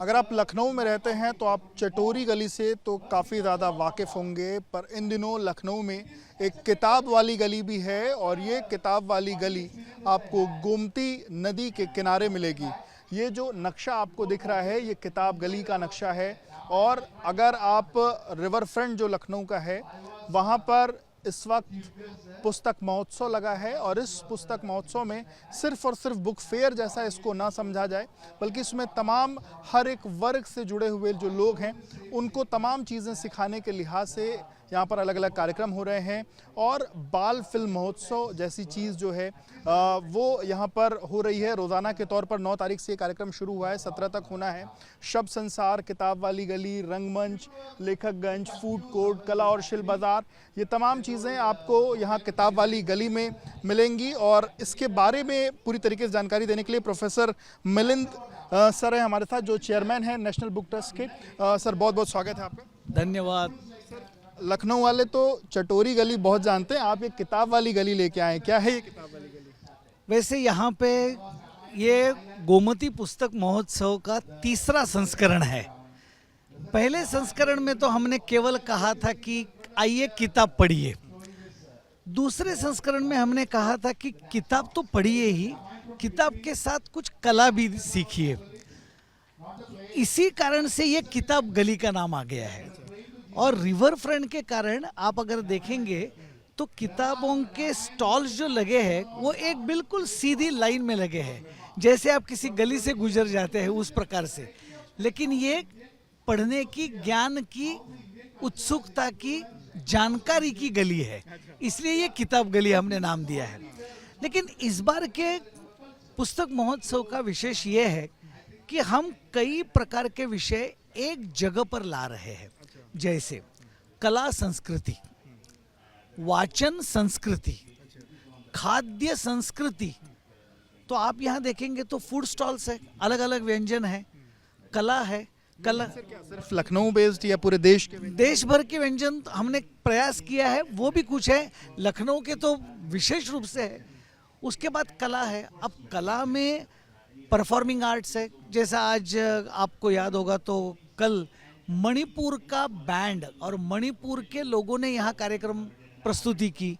अगर आप लखनऊ में रहते हैं तो आप चटोरी गली से तो काफ़ी ज़्यादा वाकिफ़ होंगे, पर इन दिनों लखनऊ में एक किताब वाली गली भी है और ये किताब वाली गली आपको गोमती नदी के किनारे मिलेगी। ये जो नक्शा आपको दिख रहा है ये किताब गली का नक्शा है और अगर आप रिवर फ्रंट जो लखनऊ का है वहाँ पर इस वक्त पुस्तक महोत्सव लगा है और इस पुस्तक महोत्सव में सिर्फ और सिर्फ बुक फेयर जैसा इसको ना समझा जाए, बल्कि इसमें तमाम हर एक वर्ग से जुड़े हुए जो लोग हैं उनको तमाम चीज़ें सिखाने के लिहाज से यहाँ पर अलग अलग कार्यक्रम हो रहे हैं। और बाल फिल्म महोत्सव जैसी चीज़ जो है वो यहाँ पर हो रही है। रोज़ाना के तौर पर 9 तारीख से ये कार्यक्रम शुरू हुआ है, 17 तक होना है। शब्द संसार, किताब वाली गली, रंगमंच, लेखकगंज, फूड कोर्ट, कला और शिल्प बाज़ार, ये तमाम चीज़ें आपको यहाँ किताब वाली गली में मिलेंगी। और इसके बारे में पूरी तरीके से जानकारी देने के लिए प्रोफेसर मिलिंद सर हैं हमारे साथ, जो चेयरमैन हैं नेशनल बुक ट्रस्ट के। सर बहुत बहुत स्वागत है आपका। धन्यवाद। लखनऊ वाले तो चटोरी गली बहुत जानते हैं, आप एक किताब वाली गली लेके आए, क्या है ये किताब वाली गली? वैसे यहाँ पे ये गोमती पुस्तक महोत्सव का तीसरा संस्करण है। पहले संस्करण में तो हमने केवल कहा था कि आइए किताब पढ़िए। दूसरे संस्करण में हमने कहा था कि किताब तो पढ़िए ही, किताब के साथ कुछ कला भी सीखिए। इसी कारण से ये किताब गली का नाम आ गया है। और रिवर फ्रंट के कारण आप अगर देखेंगे तो किताबों के स्टॉल्स जो लगे हैं वो एक बिल्कुल सीधी लाइन में लगे हैं, जैसे आप किसी गली से गुजर जाते हैं उस प्रकार से। लेकिन ये पढ़ने की, ज्ञान की, उत्सुकता की, जानकारी की गली है, इसलिए ये किताब गली हमने नाम दिया है। लेकिन इस बार के पुस्तक महोत्सव का विशेष ये है कि हम कई प्रकार के विषय एक जगह पर ला रहे हैं, जैसे कला संस्कृति, वाचन संस्कृति, खाद्य संस्कृति। तो आप यहाँ देखेंगे तो फूड स्टॉल्स है, अलग अलग व्यंजन है, कला है। कला सिर्फ लखनऊ बेस्ड या पूरे देश के? देश भर के व्यंजन हमने प्रयास किया है, वो भी कुछ है, लखनऊ के तो विशेष रूप से है। उसके बाद कला है। अब कला में परफॉर्मिंग आर्ट्स है, जैसा आज आपको याद होगा तो कल मणिपुर का बैंड और मणिपुर के लोगों ने यहाँ कार्यक्रम प्रस्तुति की।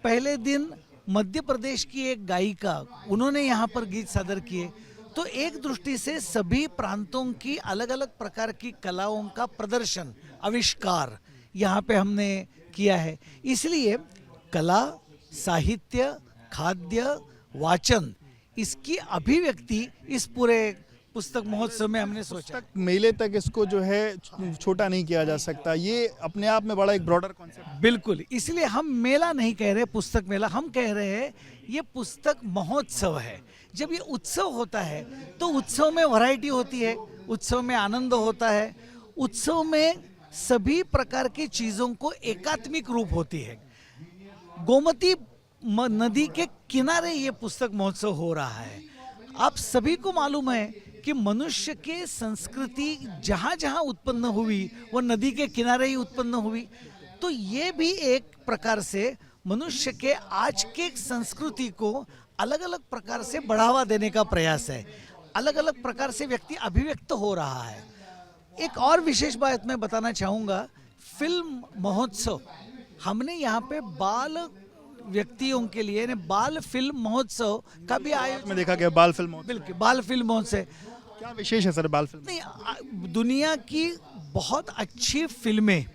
पहले दिन मध्य प्रदेश की एक गायिका, उन्होंने यहाँ पर गीत सादर किए। तो एक दृष्टि से सभी प्रांतों की अलग अलग प्रकार की कलाओं का प्रदर्शन, आविष्कार यहाँ पे हमने किया है। इसलिए कला, साहित्य, खाद्य, वाचन, इसकी अभिव्यक्ति इस पूरे पुस्तक महोत्सव में हमने सोचा। मेले तक इसको जो है छोटा नहीं किया जा सकता, ये अपने आप में बड़ा एक ब्रॉडर कॉन्सेप्ट है। बिल्कुल, इसलिए हम मेला नहीं कह रहे, पुस्तक मेला हम कह रहे हैं, ये पुस्तक महोत्सव है। जब ये उत्सव होता है तो उत्सव में वैरायटी होती है, उत्सव में आनंद होता है, उत्सव में सभी प्रकार की चीज़ों को एकात्मिक रूप होती है। गोमती नदी के किनारे ये पुस्तक महोत्सव हो रहा है। आप सभी को मालूम है कि मनुष्य के संस्कृति जहाँ जहाँ उत्पन्न हुई वो नदी के किनारे ही उत्पन्न हुई। तो ये भी एक प्रकार से मनुष्य के आज के संस्कृति को अलग अलग प्रकार से बढ़ावा देने का प्रयास है। अलग अलग प्रकार से व्यक्ति अभिव्यक्त हो रहा है। एक और विशेष बात मैं बताना चाहूँगा, फिल्म महोत्सव हमने यहाँ पे बाल व्यक्तियों के लिए बाल फिल्म महोत्सव का भी आयोजन में देखा गया। बाल फिल्म महोत्सव, बिल्कुल बाल फिल्म महोत्सव क्या विशेष है सर बाल फिल्म? नहीं, दुनिया की बहुत अच्छी फिल्में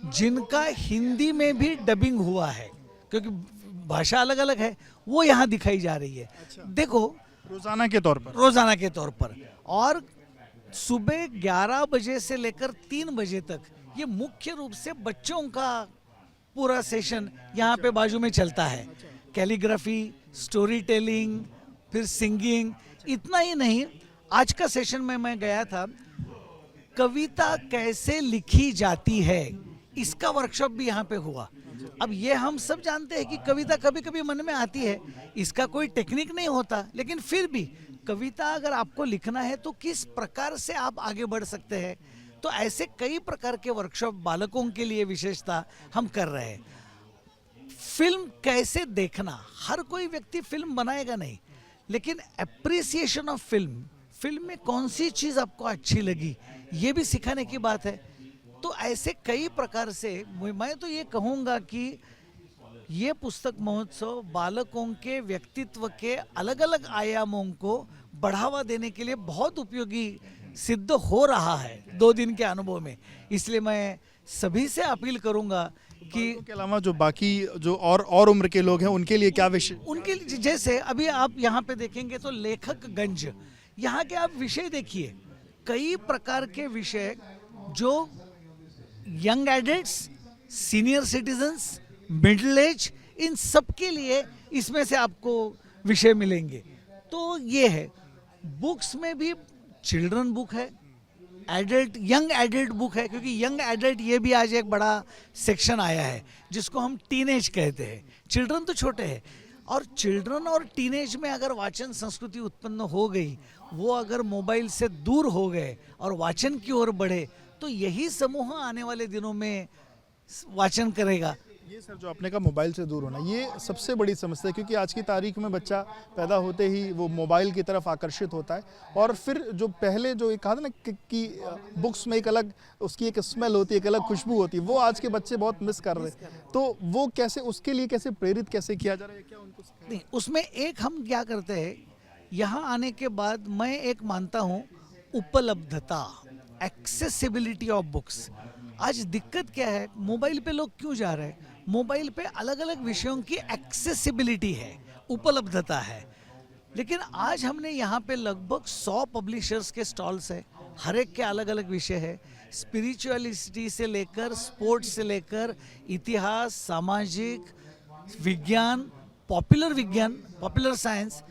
जिनका हिंदी में भी डबिंग हुआ है, क्योंकि भाषा अलग अलग है, वो यहाँ दिखाई जा रही है। अच्छा। देखो, रोजाना के तौर पर, रोजाना के तौर पर, और सुबह 11 बजे से लेकर 3 बजे तक ये मुख्य रूप से बच्चों का पूरा सेशन यहाँ पे बाजू में चलता है। कैलीग्राफी, स्टोरी टेलिंग, फिर सिंगिंग। इतना ही नहीं, आज का सेशन में मैं गया था, कविता कैसे लिखी जाती है इसका वर्कशॉप भी यहाँ पे हुआ। अब ये हम सब जानते हैं कि कविता कभी कभी मन में आती है, इसका कोई टेक्निक नहीं होता, लेकिन फिर भी कविता अगर आपको लिखना है तो किस प्रकार से आप आगे बढ़ सकते हैं। तो ऐसे कई प्रकार के वर्कशॉप बालकों के लिए विशेषता हम कर रहे हैं। फिल्म कैसे देखना, हर कोई व्यक्ति फिल्म बनाएगा नहीं, लेकिन एप्रिसिएशन ऑफ फिल्म, फिल्म में कौन सी चीज़ आपको अच्छी लगी, ये भी सिखाने की बात है। तो ऐसे कई प्रकार से मैं तो ये कहूँगा कि ये पुस्तक महोत्सव बालकों के व्यक्तित्व के अलग अलग आयामों को बढ़ावा देने के लिए बहुत उपयोगी सिद्ध हो रहा है 2 दिन के अनुभव में। इसलिए मैं सभी से अपील करूंगा कि के अलावा जो बाकी जो और उम्र के लोग हैं उनके लिए क्या विषय? उनके लिए जैसे अभी आप यहाँ पे देखेंगे तो लेखकगंज, यहाँ के आप विषय देखिए, कई प्रकार के विषय जो young adults, senior citizens, middle age, इन सब के लिए इसमें से आपको विषय मिलेंगे। तो ये है, बुक्स में भी चिल्ड्रन बुक है, एडल्ट यंग एडल्ट बुक है, क्योंकि यंग एडल्ट ये भी आज एक बड़ा सेक्शन आया है जिसको हम टीनेज कहते हैं। चिल्ड्रन तो छोटे हैं, और चिल्ड्रन और टीनेज में अगर वाचन संस्कृति उत्पन्न हो गई, वो अगर मोबाइल से दूर हो गए और वाचन की ओर बढ़े, तो यही समूह आने वाले दिनों में वाचन करेगा। ये सर जो आपने कहा मोबाइल से दूर होना, ये सबसे बड़ी समस्या है, क्योंकि आज की तारीख में बच्चा पैदा होते ही वो मोबाइल की तरफ आकर्षित होता है। और फिर जो पहले जो एक कहा था ना कि बुक्स में एक अलग उसकी एक स्मेल होती है, एक अलग खुशबू होती है, वो आज के बच्चे बहुत मिस कर रहे हैं। तो वो कैसे, उसके लिए कैसे प्रेरित कैसे किया जा रहा है, क्या उनको नहीं, उसमें एक हम क्या करते हैं, यहाँ आने के बाद मैं एक मानता हूँ उपलब्धता, एक्सेसिबिलिटी ऑफ बुक्स। आज दिक्कत क्या है, मोबाइल पे लोग क्यों जा रहे हैं? मोबाइल पे अलग अलग विषयों की एक्सेसिबिलिटी है, उपलब्धता है। लेकिन आज हमने यहाँ पे लगभग 100 पब्लिशर्स के स्टॉल्स है, हर एक के अलग अलग विषय है, स्पिरिचुअलिटी से लेकर स्पोर्ट्स से लेकर इतिहास, सामाजिक विज्ञान, पॉपुलर साइंस,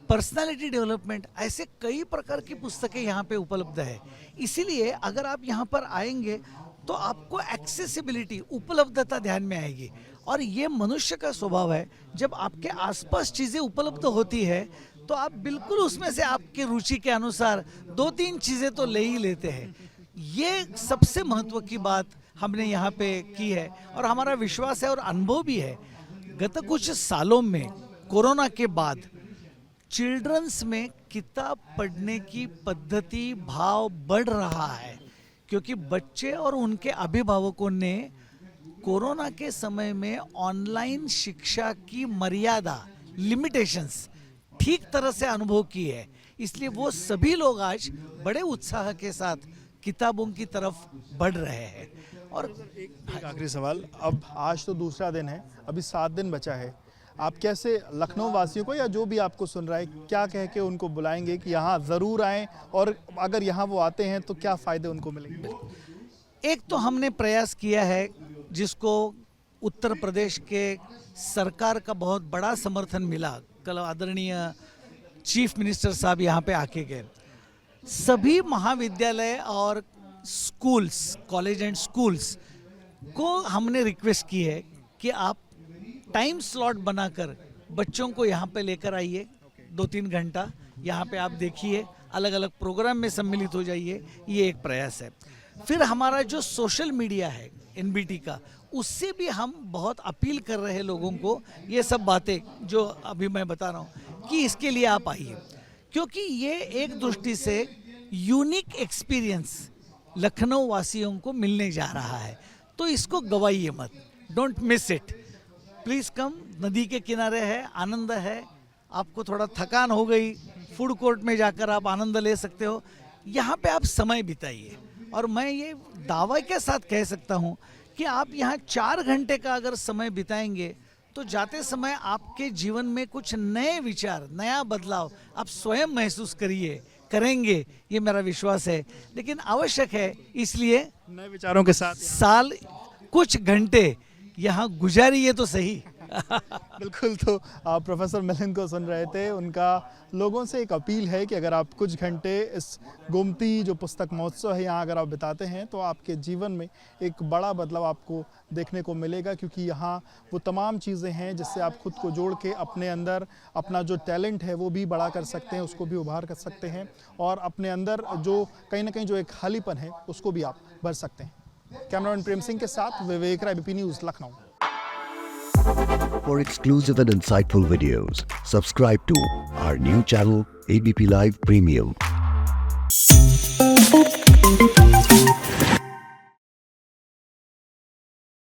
पर्सनालिटी डेवलपमेंट, ऐसे कई प्रकार की पुस्तकें यहाँ पे उपलब्ध है। इसीलिए अगर आप यहाँ पर आएंगे तो आपको एक्सेसिबिलिटी, उपलब्धता ध्यान में आएगी। और ये मनुष्य का स्वभाव है, जब आपके आसपास चीज़ें उपलब्ध होती है तो आप बिल्कुल उसमें से आपके रुचि के अनुसार 2-3 चीज़ें तो ले ही लेते हैं। ये सबसे महत्व की बात हमने यहाँ पे की है, और हमारा विश्वास है और अनुभव भी है। गत कुछ सालों में कोरोना के बाद चिल्ड्रंस में किताब पढ़ने की पद्धति, भाव बढ़ रहा है, क्योंकि बच्चे और उनके अभिभावकों ने कोरोना के समय में ऑनलाइन शिक्षा की मर्यादा, लिमिटेशंस ठीक तरह से अनुभव की है। इसलिए वो सभी लोग आज बड़े उत्साह के साथ किताबों की तरफ बढ़ रहे हैं। और एक आखिरी सवाल, अब आज तो दूसरा दिन है, अभी 7 दिन बचा है, आप कैसे लखनऊ वासियों को या जो भी आपको सुन रहा है, क्या कह के उनको बुलाएंगे कि यहाँ ज़रूर आएं, और अगर यहाँ वो आते हैं तो क्या फ़ायदे उनको मिलेंगे? एक तो हमने प्रयास किया है जिसको उत्तर प्रदेश के सरकार का बहुत बड़ा समर्थन मिला। कल आदरणीय चीफ मिनिस्टर साहब यहाँ पे आके गए, सभी महाविद्यालय और स्कूल्स, कॉलेज एंड स्कूल्स को हमने रिक्वेस्ट की है कि आप टाइम स्लॉट बनाकर बच्चों को यहाँ पे लेकर आइए, 2-3 घंटा यहाँ पे आप देखिए, अलग अलग प्रोग्राम में सम्मिलित हो जाइए। ये एक प्रयास है। फिर हमारा जो सोशल मीडिया है एनबीटी का, उससे भी हम बहुत अपील कर रहे हैं लोगों को, ये सब बातें जो अभी मैं बता रहा हूँ कि इसके लिए आप आइए, क्योंकि ये एक दृष्टि से यूनिक एक्सपीरियंस लखनऊ वासियों को मिलने जा रहा है। तो इसको गवाइए मत, डोंट मिस इट, प्लीज़ कम। नदी के किनारे है, आनंद है, आपको थोड़ा थकान हो गई, फूड कोर्ट में जाकर आप आनंद ले सकते हो, यहाँ पे आप समय बिताइए। और मैं ये दावा के साथ कह सकता हूँ कि आप यहाँ 4 घंटे का अगर समय बिताएंगे तो जाते समय आपके जीवन में कुछ नए विचार, नया बदलाव आप स्वयं महसूस करेंगे, ये मेरा विश्वास है। लेकिन आवश्यक है, इसलिए नए विचारों के साथ साल कुछ घंटे यहाँ गुजारिए तो सही। बिल्कुल। तो आप प्रोफेसर मिलिंद को सुन रहे थे, उनका लोगों से एक अपील है कि अगर आप कुछ घंटे इस गोमती जो पुस्तक महोत्सव है यहाँ अगर आप बिताते हैं तो आपके जीवन में एक बड़ा बदलाव आपको देखने को मिलेगा, क्योंकि यहाँ वो तमाम चीज़ें हैं जिससे आप खुद को जोड़ के अपने अंदर अपना जो टैलेंट है वो भी बड़ा कर सकते हैं, उसको भी उभार कर सकते हैं, और अपने अंदर जो कहीं ना कहीं जो एक खालीपन है उसको भी आप भर सकते हैं। कैमरामैन प्रेम सिंह के साथ Vivek Rai, ABP news, Lucknow. For exclusive and insightful videos, subscribe to our new channel ABP Live Premium. Thank you.